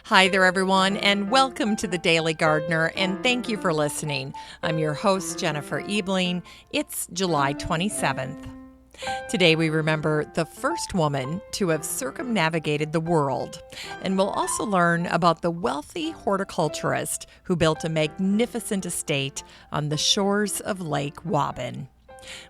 Hi there, everyone, and welcome to the Daily Gardener, and thank you for listening. I'm your host, Jennifer Ebling. It's July 27th. Today we remember the first woman to have circumnavigated the world, and we'll also learn about the wealthy horticulturist who built a magnificent estate on the shores of Lake Waban.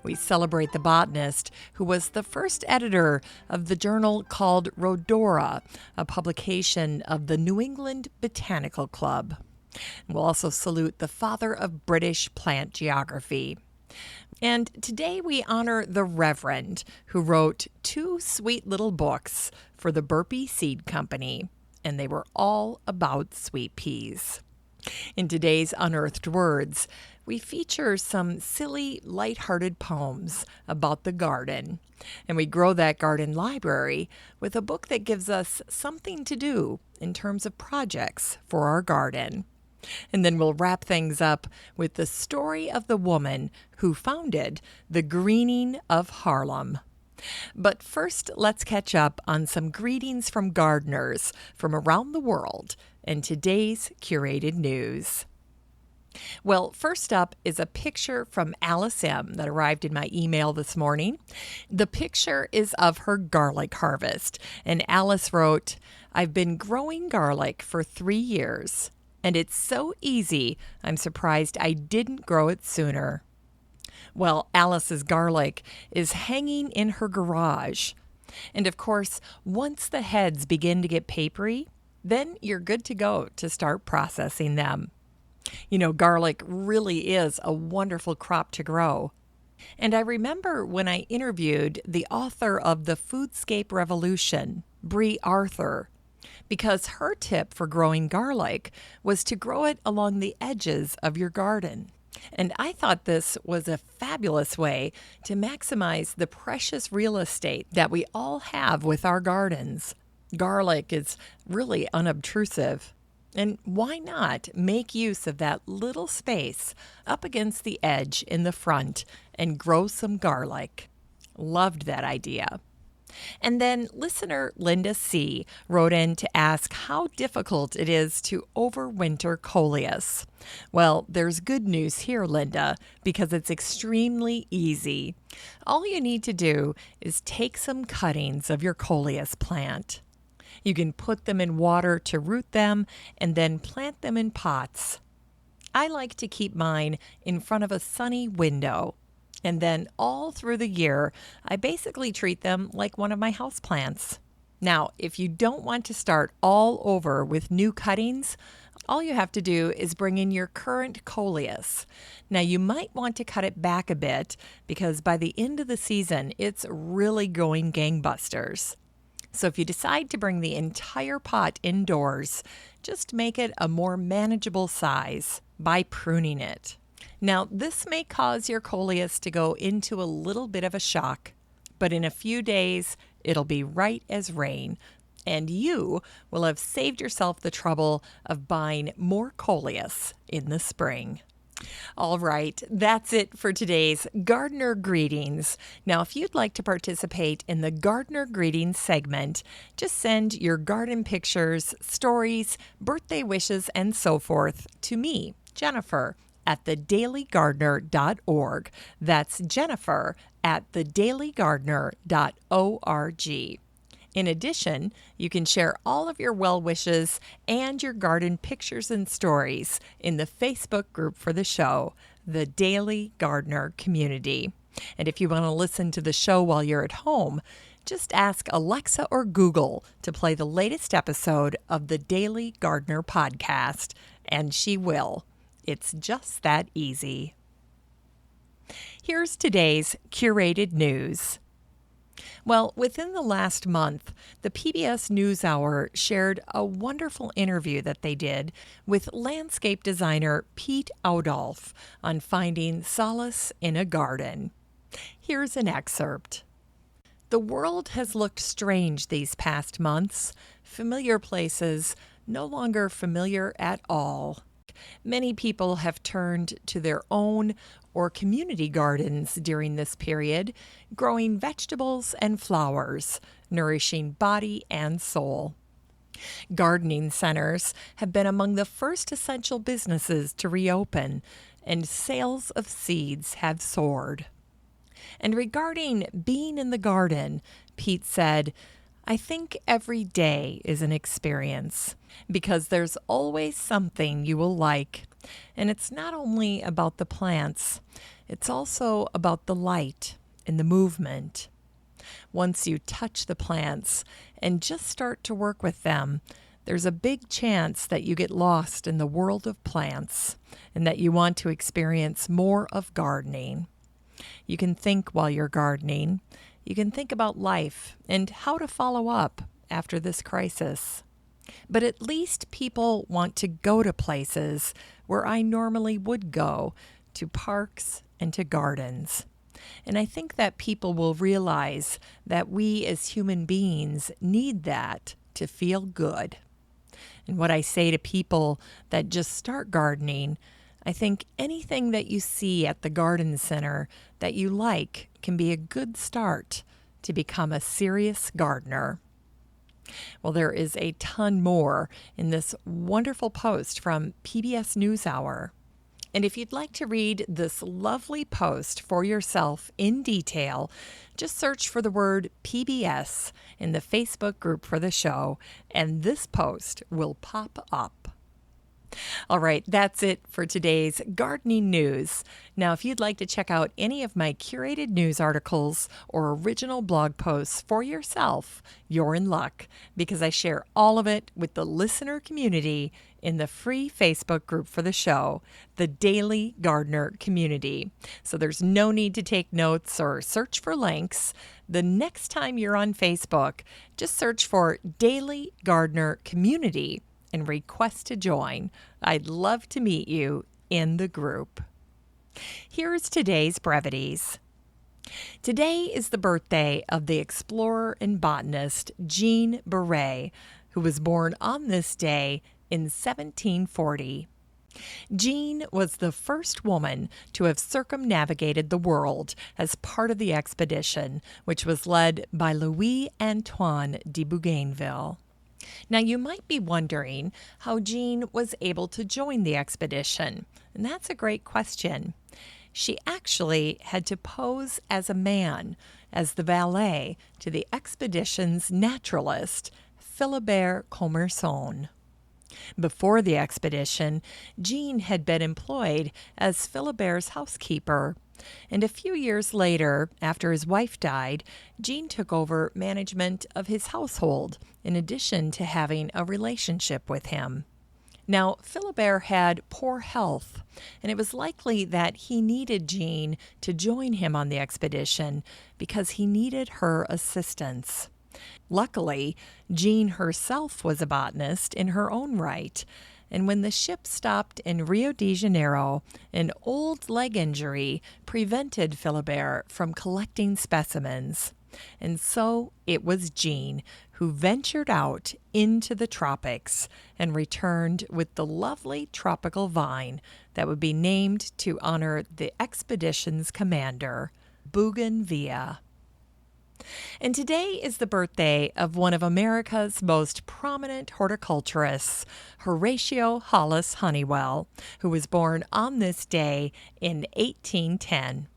We celebrate the botanist who was the first editor of the journal called Rhodora, a publication of the New England Botanical Club. We'll also salute the father of British plant geography. And today we honor the Reverend, who wrote 2 sweet little books for the Burpee Seed Company, and they were all about sweet peas. In today's Unearthed Words, we feature some silly, lighthearted poems about the garden, and we grow that garden library with a book that gives us something to do in terms of projects for our garden. And then we'll wrap things up with the story of the woman who founded the Greening of Harlem. But first, let's catch up on some greetings from gardeners from around the world and today's curated news. Well, first up is a picture from Alice M. that arrived in my email this morning. The picture is of her garlic harvest, and Alice wrote, "I've been growing garlic for 3 years, and it's so easy, I'm surprised I didn't grow it sooner." Well, Alice's garlic is hanging in her garage. And of course, once the heads begin to get papery, then you're good to go to start processing them. You know, garlic really is a wonderful crop to grow. And I remember when I interviewed the author of The Foodscape Revolution, Brie Arthur, because her tip for growing garlic was to grow it along the edges of your garden. And I thought this was a fabulous way to maximize the precious real estate that we all have with our gardens. Garlic is really unobtrusive. And why not make use of that little space up against the edge in the front and grow some garlic? Loved that idea. And then listener Linda C. wrote in to ask how difficult it is to overwinter Coleus. Well, there's good news here, Linda, because it's extremely easy. All you need to do is take some cuttings of your Coleus plant. You can put them in water to root them and then plant them in pots. I like to keep mine in front of a sunny window. And then all through the year, I basically treat them like one of my houseplants. Now, if you don't want to start all over with new cuttings, all you have to do is bring in your current Coleus. Now, you might want to cut it back a bit because by the end of the season, it's really going gangbusters. So if you decide to bring the entire pot indoors, just make it a more manageable size by pruning it. Now, this may cause your Coleus to go into a little bit of a shock, but in a few days, it'll be right as rain, and you will have saved yourself the trouble of buying more Coleus in the spring. All right, that's it for today's Gardener Greetings. Now, if you'd like to participate in the Gardener Greetings segment, just send your garden pictures, stories, birthday wishes, and so forth to me, Jennifer, at thedailygardener.org. That's Jennifer at thedailygardener.org. In addition, you can share all of your well wishes and your garden pictures and stories in the Facebook group for the show, the Daily Gardener Community. And if you want to listen to the show while you're at home, just ask Alexa or Google to play the latest episode of the Daily Gardener podcast, and she will. It's just that easy. Here's today's curated news. Well, within the last month, the PBS NewsHour shared a wonderful interview that they did with landscape designer Piet Oudolf on finding solace in a garden. Here's an excerpt. The world has looked strange these past months. Familiar places no longer familiar at all. Many people have turned to their own or community gardens during this period, growing vegetables and flowers, nourishing body and soul. Gardening centers have been among the first essential businesses to reopen, and sales of seeds have soared. And regarding being in the garden, Piet said, "I think every day is an experience because there's always something you will like. And it's not only about the plants, it's also about the light and the movement. Once you touch the plants and just start to work with them, there's a big chance that you get lost in the world of plants and that you want to experience more of gardening. You can think while you're gardening. You can think about life and how to follow up after this crisis. But at least people want to go to places where I normally would go, to parks and to gardens. And I think that people will realize that we as human beings need that to feel good." And what I say to people that just start gardening, I think anything that you see at the garden center that you like can be a good start to become a serious gardener. Well, there is a ton more in this wonderful post from PBS NewsHour. And if you'd like to read this lovely post for yourself in detail, just search for the word PBS in the Facebook group for the show, and this post will pop up. All right, that's it for today's gardening news. Now, if you'd like to check out any of my curated news articles or original blog posts for yourself, you're in luck because I share all of it with the listener community in the free Facebook group for the show, the Daily Gardener Community. So there's no need to take notes or search for links. The next time you're on Facebook, just search for Daily Gardener Community and request to join. I'd love to meet you in the group. Here's today's brevities. Today is the birthday of the explorer and botanist Jeanne Baret, who was born on this day in 1740. Jeanne was the first woman to have circumnavigated the world as part of the expedition, which was led by Louis-Antoine de Bougainville. Now, you might be wondering how Jeanne was able to join the expedition, and that's a great question. She actually had to pose as a man, as the valet to the expedition's naturalist, Philibert Commerson. Before the expedition, Jeanne had been employed as Philibert's housekeeper. And a few years later, after his wife died, Jeanne took over management of his household, in addition to having a relationship with him. Now, Philibert had poor health, and it was likely that he needed Jeanne to join him on the expedition because he needed her assistance. Luckily, Jeanne herself was a botanist in her own right, and when the ship stopped in Rio de Janeiro, an old leg injury prevented Philibert from collecting specimens. And so it was Jeanne who ventured out into the tropics and returned with the lovely tropical vine that would be named to honor the expedition's commander, Bougainville. And today is the birthday of one of America's most prominent horticulturists, Horatio Hollis Hunnewell, who was born on this day in 1810.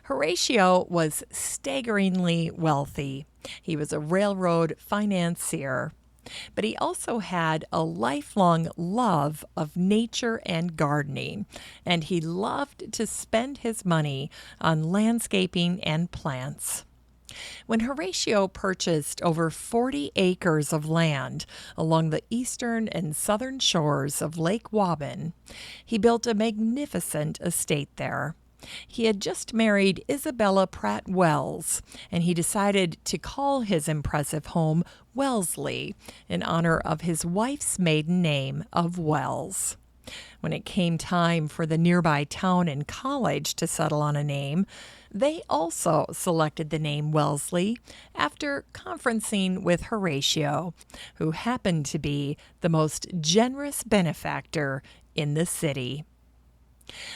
Horatio was staggeringly wealthy. He was a railroad financier, but he also had a lifelong love of nature and gardening, and he loved to spend his money on landscaping and plants. When Horatio purchased over 40 acres of land along the eastern and southern shores of Lake Waban, he built a magnificent estate there. He had just married Isabella Pratt Wells, and he decided to call his impressive home Wellesley in honor of his wife's maiden name of Wells. When it came time for the nearby town and college to settle on a name, they also selected the name Wellesley after conferencing with Horatio, who happened to be the most generous benefactor in the city.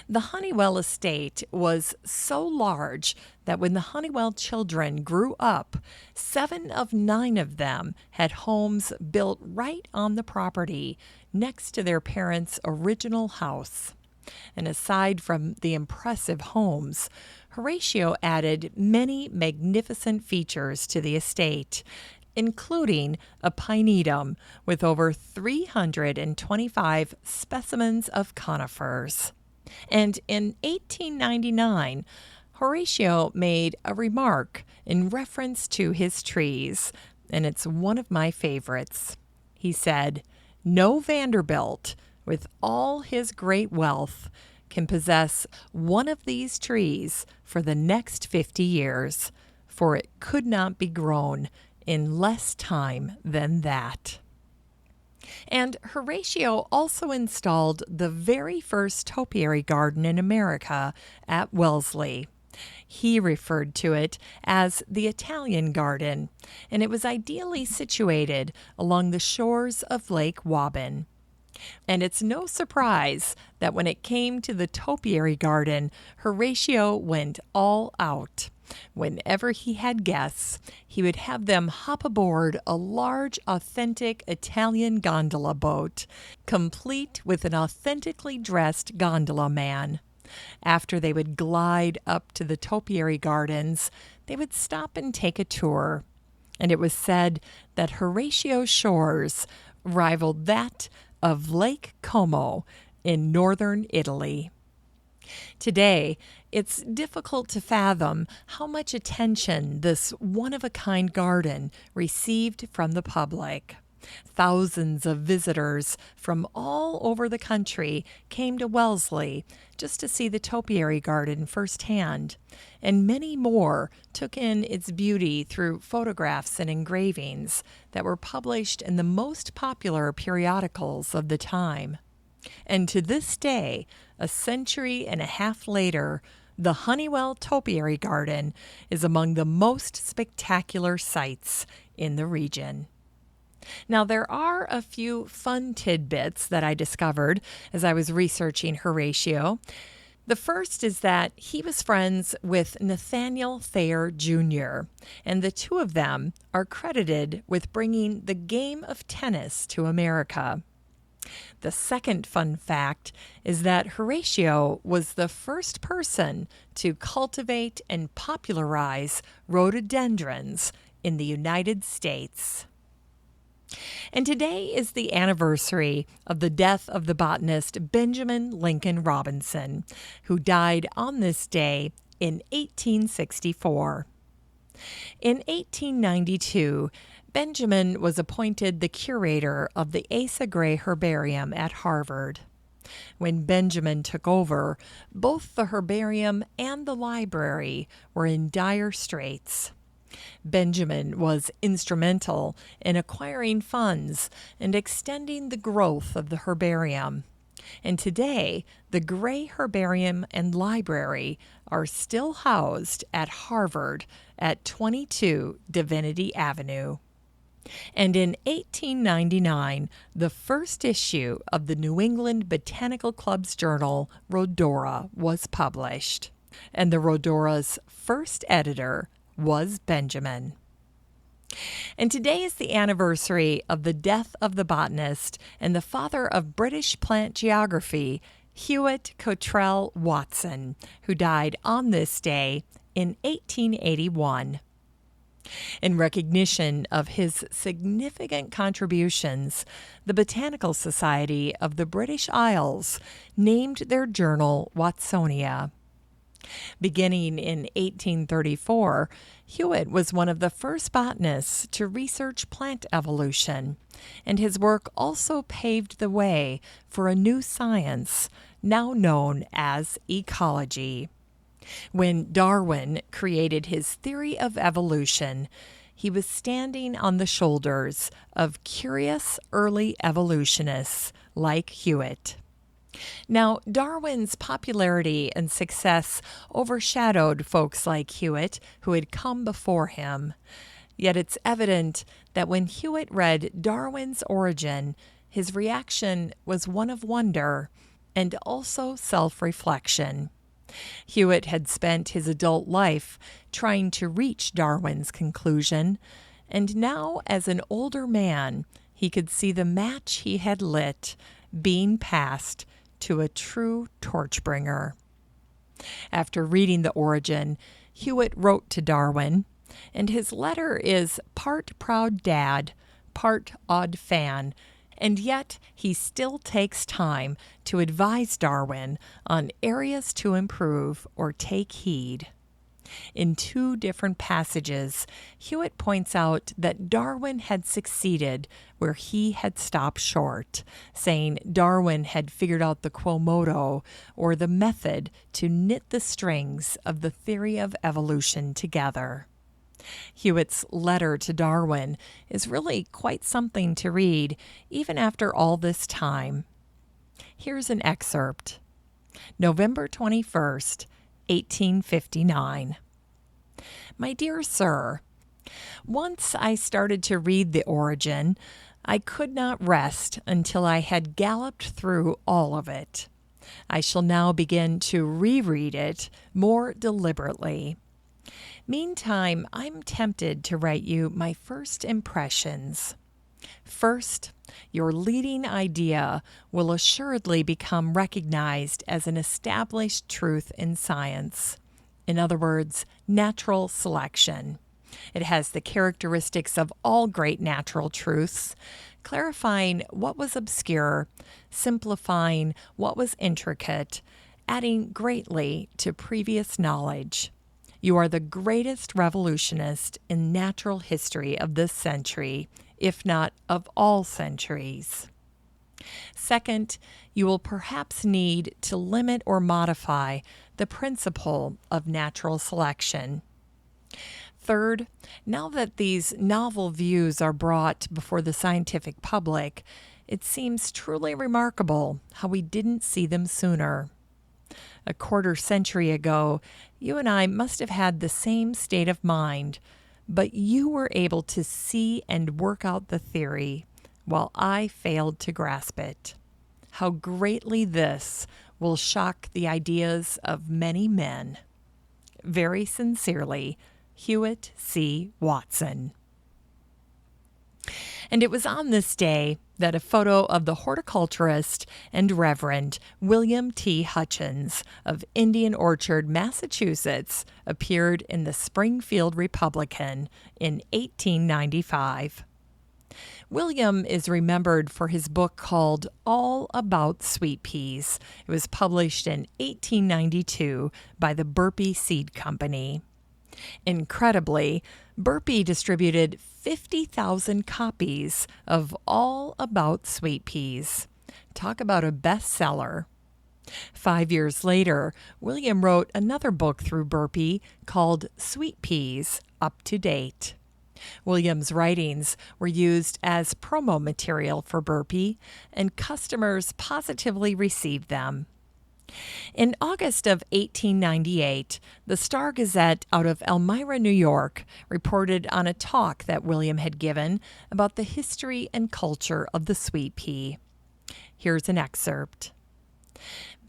The Honeywell estate was so large that when the Honeywell children grew up, 7 of 9 of them had homes built right on the property next to their parents' original house. And aside from the impressive homes, Horatio added many magnificent features to the estate, including a pinetum with over 325 specimens of conifers. And in 1899, Horatio made a remark in reference to his trees, and it's one of my favorites. He said, "No Vanderbilt, with all his great wealth, can possess one of these trees for the next 50 years, for it could not be grown in less time than that." And Horatio also installed the very first topiary garden in America at Wellesley. He referred to it as the Italian Garden, and it was ideally situated along the shores of Lake Waban. And it's no surprise that when it came to the topiary garden, Horatio went all out. Whenever he had guests, he would have them hop aboard a large, authentic Italian gondola boat, complete with an authentically dressed gondola man. After they would glide up to the topiary gardens, they would stop and take a tour. And it was said that Horatio's shores rivaled that of Lake Como in northern Italy. Today, it's difficult to fathom how much attention this one-of-a-kind garden received from the public. Thousands of visitors from all over the country came to Wellesley just to see the topiary garden firsthand, and many more took in its beauty through photographs and engravings that were published in the most popular periodicals of the time. And to this day, a century and a half later, the Honeywell Topiary Garden is among the most spectacular sights in the region. Now, there are a few fun tidbits that I discovered as I was researching Horatio. The first is that he was friends with Nathaniel Thayer Jr., and the two of them are credited with bringing the game of tennis to America. The second fun fact is that Horatio was the first person to cultivate and popularize rhododendrons in the United States. And today is the anniversary of the death of the botanist Benjamin Lincoln Robinson, who died on this day in 1864. In 1892, Benjamin was appointed the curator of the Asa Gray Herbarium at Harvard. When Benjamin took over, both the herbarium and the library were in dire straits. Benjamin was instrumental in acquiring funds and extending the growth of the herbarium. And today, the Gray Herbarium and Library are still housed at Harvard at 22 Divinity Avenue. And in 1899, the first issue of the New England Botanical Club's journal, Rhodora, was published. And the Rhodora's first editor was Benjamin. And today is the anniversary of the death of the botanist and the father of British plant geography, Hewitt Cottrell Watson, who died on this day in 1881. In recognition of his significant contributions, the Botanical Society of the British Isles named their journal Watsonia. Beginning in 1834, Hewitt was one of the first botanists to research plant evolution, and his work also paved the way for a new science now known as ecology. When Darwin created his theory of evolution, he was standing on the shoulders of curious early evolutionists like Hewitt. Now, Darwin's popularity and success overshadowed folks like Hewitt who had come before him. Yet it's evident that when Hewitt read Darwin's Origin, his reaction was one of wonder, and also self-reflection. Hewitt had spent his adult life trying to reach Darwin's conclusion, and now, as an older man, he could see the match he had lit being passed to a true torchbringer. After reading The Origin, Hewitt wrote to Darwin, and his letter is part proud dad, part odd fan, and yet he still takes time to advise Darwin on areas to improve or take heed. In 2 different passages, Hewitt points out that Darwin had succeeded where he had stopped short, saying Darwin had figured out the quo modo, or the method to knit the strings of the theory of evolution together. Hewitt's letter to Darwin is really quite something to read, even after all this time. Here's an excerpt. November 21st, 1859. My dear sir, once I started to read The Origin, I could not rest until I had galloped through all of it. I shall now begin to reread it more deliberately. Meantime, I'm tempted to write you my first impressions. First, your leading idea will assuredly become recognized as an established truth in science. In other words, natural selection. It has the characteristics of all great natural truths, clarifying what was obscure, simplifying what was intricate, adding greatly to previous knowledge. You are the greatest revolutionist in natural history of this century, if not of all centuries. Second, you will perhaps need to limit or modify the principle of natural selection. Third, now that these novel views are brought before the scientific public, it seems truly remarkable how we didn't see them sooner. A quarter century ago, you and I must have had the same state of mind, but you were able to see and work out the theory, while I failed to grasp it. How greatly this will shock the ideas of many men. Very sincerely, Hewitt C. Watson. And it was on this day that a photo of the horticulturist and Reverend William T. Hutchins of Indian Orchard, Massachusetts, appeared in the Springfield Republican in 1895. William is remembered for his book called All About Sweet Peas. It was published in 1892 by the Burpee Seed Company. Incredibly, Burpee distributed 50,000 copies of All About Sweet Peas. Talk about a bestseller. 5 years later, William wrote another book through Burpee called Sweet Peas, Up to Date. William's writings were used as promo material for Burpee, and customers positively received them. In August of 1898, the Star-Gazette out of Elmira, New York, reported on a talk that William had given about the history and culture of the sweet pea. Here's an excerpt.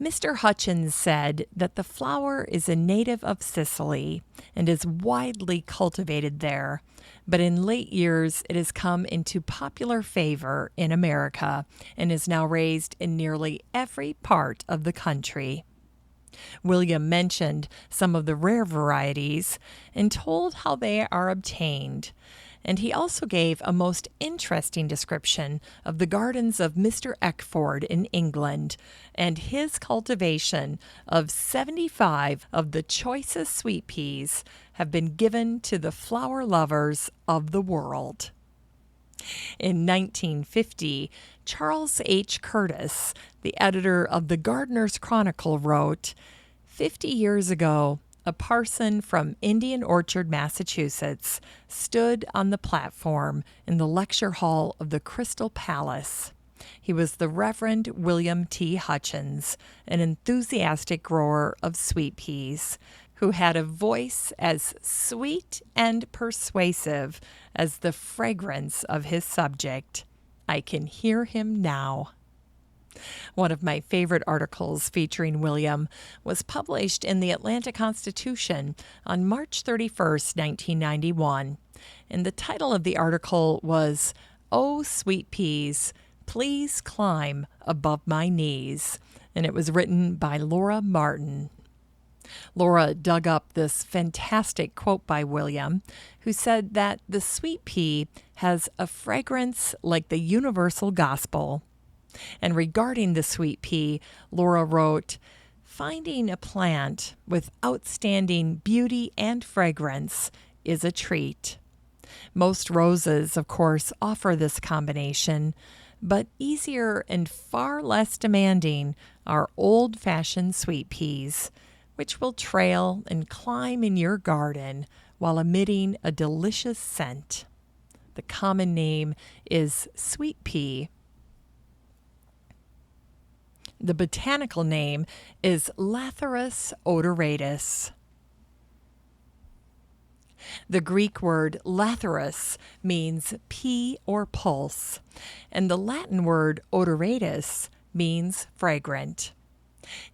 Mr. Hutchins said that the flower is a native of Sicily and is widely cultivated there, but in late years it has come into popular favor in America and is now raised in nearly every part of the country. William mentioned some of the rare varieties and told how they are obtained, and he also gave a most interesting description of the gardens of Mr. Eckford in England and his cultivation of 75 of the choicest sweet peas have been given to the flower lovers of the world. In 1950, Charles H. Curtis, the editor of the Gardener's Chronicle, wrote, 50 years ago, a parson from Indian Orchard, Massachusetts, stood on the platform in the lecture hall of the Crystal Palace. He was the Reverend William T. Hutchins, an enthusiastic grower of sweet peas, who had a voice as sweet and persuasive as the fragrance of his subject. I can hear him now. One of my favorite articles featuring William was published in the Atlanta Constitution on March 31st, 1991. And the title of the article was, "Oh, Sweet Peas, Please Climb Above My Knees." And it was written by Laura Martin. Laura dug up this fantastic quote by William, who said that the sweet pea has a fragrance like the universal gospel. And regarding the sweet pea, Laura wrote, "Finding a plant with outstanding beauty and fragrance is a treat. Most roses, of course, offer this combination, but easier and far less demanding are old-fashioned sweet peas, which will trail and climb in your garden while emitting a delicious scent. The common name is sweet pea. The botanical name is Lathyrus odoratus. The Greek word lathyrus means pea or pulse, and the Latin word odoratus means fragrant.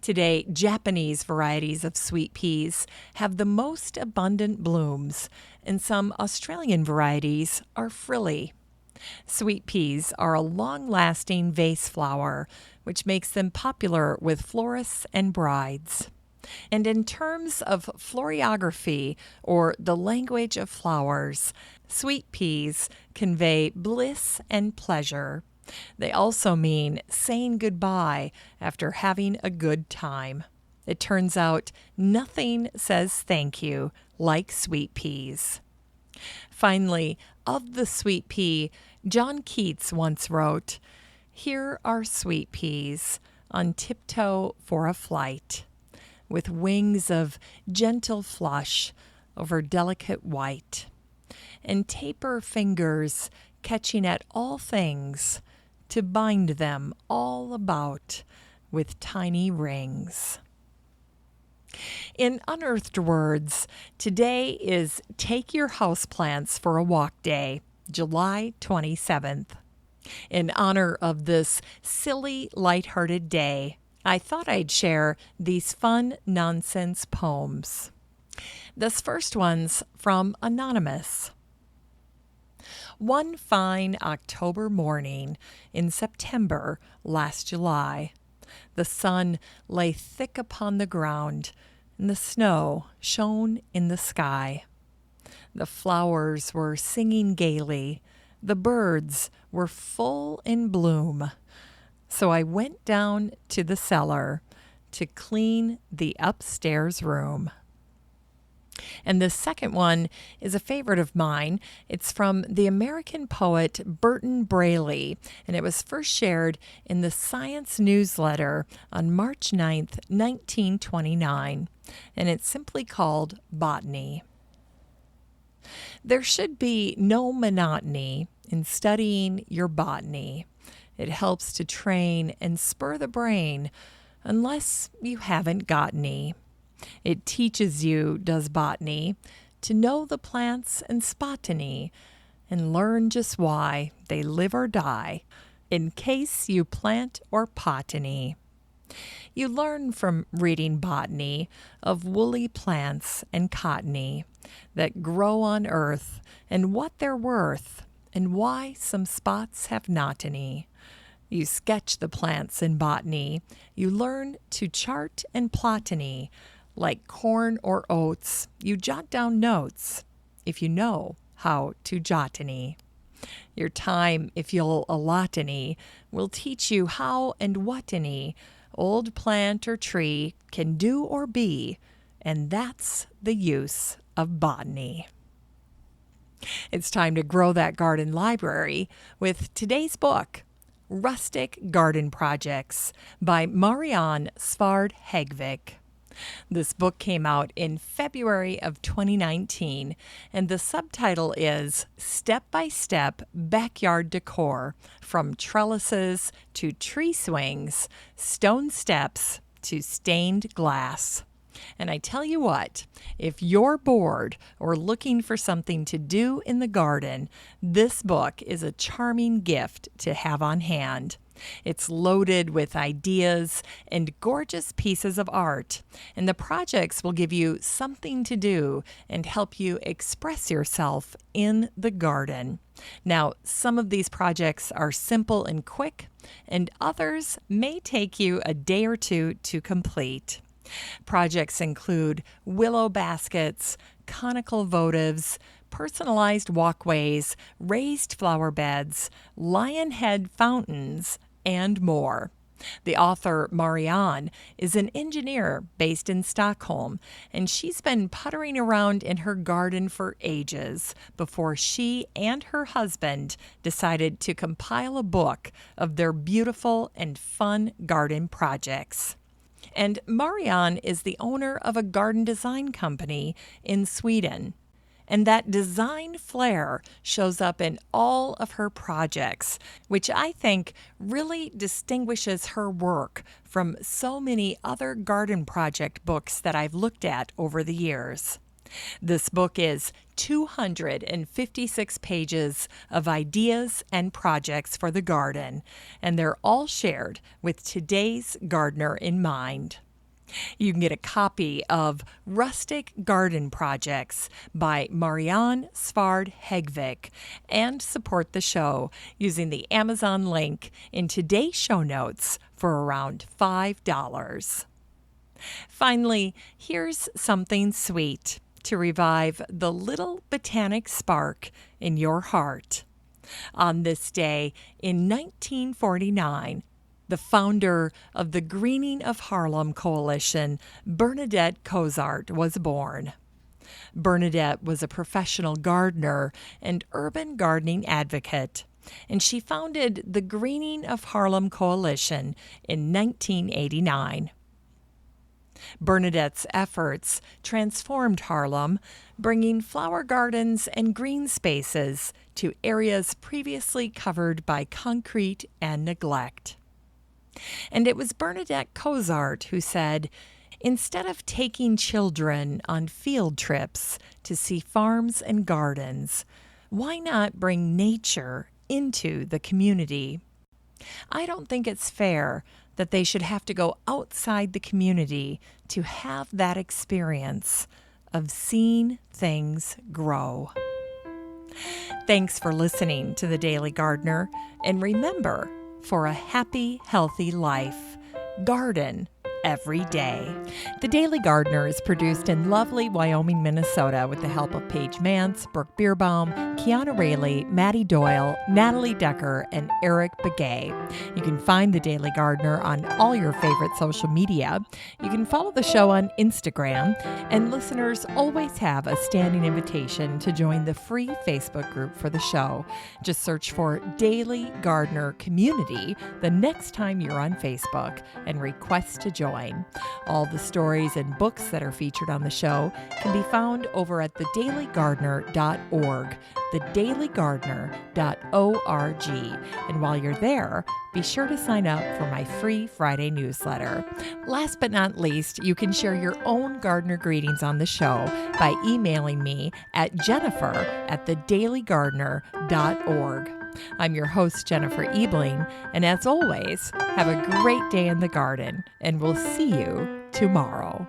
Today, Japanese varieties of sweet peas have the most abundant blooms, and some Australian varieties are frilly. Sweet peas are a long-lasting vase flower, which makes them popular with florists and brides. And in terms of floriography, or the language of flowers, sweet peas convey bliss and pleasure. They also mean saying goodbye after having a good time. It turns out nothing says thank you like sweet peas. Finally, of the sweet pea, John Keats once wrote, "Here are sweet peas, on tiptoe for a flight, with wings of gentle flush over delicate white, and taper fingers catching at all things, to bind them all about with tiny rings." In unearthed words, today is Take Your Houseplants for a Walk Day, July 27th. In honor of this silly, lighthearted day, I thought I'd share these fun nonsense poems. This first one's from Anonymous. One fine October morning in September last July, the sun lay thick upon the ground, and the snow shone in the sky. The flowers were singing gaily, the birds were full in bloom. So I went down to the cellar to clean the upstairs room. And the second one is a favorite of mine. It's from the American poet Burton Braley, and it was first shared in the Science newsletter on March 9th, 1929, and it's simply called Botany. There should be no monotony in studying your botany. It helps to train and spur the brain, unless you haven't got any. It teaches you, does botany, to know the plants and spotany, and learn just why they live or die, in case you plant or potany. You learn from reading botany of woolly plants and cottony that grow on earth, and what they're worth, and why some spots have not any. You sketch the plants in botany. You learn to chart and plotany. Like corn or oats, you jot down notes if you know how to jotany. Your time, if you'll allot any, will teach you how and what any old plant or tree can do or be, and that's the use of botany. It's time to grow that garden library with today's book, Rustic Garden Projects by Marianne Svard Hegvik. This book came out in February of 2019, and the subtitle is Step-by-Step Backyard Decor, from Trellises to Tree Swings, Stone Steps to Stained Glass. And I tell you what, if you're bored or looking for something to do in the garden, this book is a charming gift to have on hand. It's loaded with ideas and gorgeous pieces of art, and the projects will give you something to do and help you express yourself in the garden. Now, some of these projects are simple and quick, and others may take you a day or two to complete. Projects include willow baskets, conical votives, personalized walkways, raised flower beds, lion head fountains, and more. The author, Marianne, is an engineer based in Stockholm, and she's been puttering around in her garden for ages before she and her husband decided to compile a book of their beautiful and fun garden projects. And Marianne is the owner of a garden design company in Sweden. And that design flair shows up in all of her projects, which I think really distinguishes her work from so many other garden project books that I've looked at over the years. This book is 256 pages of ideas and projects for the garden, and they're all shared with today's gardener in mind. You can get a copy of Rustic Garden Projects by Marianne Svard Hegvik and support the show using the Amazon link in today's show notes for around $5. Finally, here's something sweet to revive the little botanic spark in your heart. On this day in 1949, the founder of the Greening of Haarlem Coalition, Bernadette Kozart, was born. Bernadette was a professional gardener and urban gardening advocate, and she founded the Greening of Haarlem Coalition in 1989. Bernadette's efforts transformed Haarlem, bringing flower gardens and green spaces to areas previously covered by concrete and neglect. And it was Bernadette Kozart who said, "Instead of taking children on field trips to see farms and gardens, why not bring nature into the community? I don't think it's fair that they should have to go outside the community to have that experience of seeing things grow." Thanks for listening to The Daily Gardener, and remember, for a happy, healthy life, garden every day. The Daily Gardener is produced in lovely Wyoming, Minnesota with the help of Paige Mance, Brooke Bierbaum, Kiana Rayleigh, Maddie Doyle, Natalie Decker, and Eric Begay. You can find The Daily Gardener on all your favorite social media. You can follow the show on Instagram, and listeners always have a standing invitation to join the free Facebook group for the show. Just search for Daily Gardener Community the next time you're on Facebook and request to join. All the stories and books that are featured on the show can be found over at thedailygardener.org, thedailygardener.org. And while you're there, be sure to sign up for my free Friday newsletter. Last but not least, you can share your own gardener greetings on the show by emailing me at jennifer@thedailygardener.org. I'm your host, Jennifer Ebling, and as always, have a great day in the garden, and we'll see you tomorrow.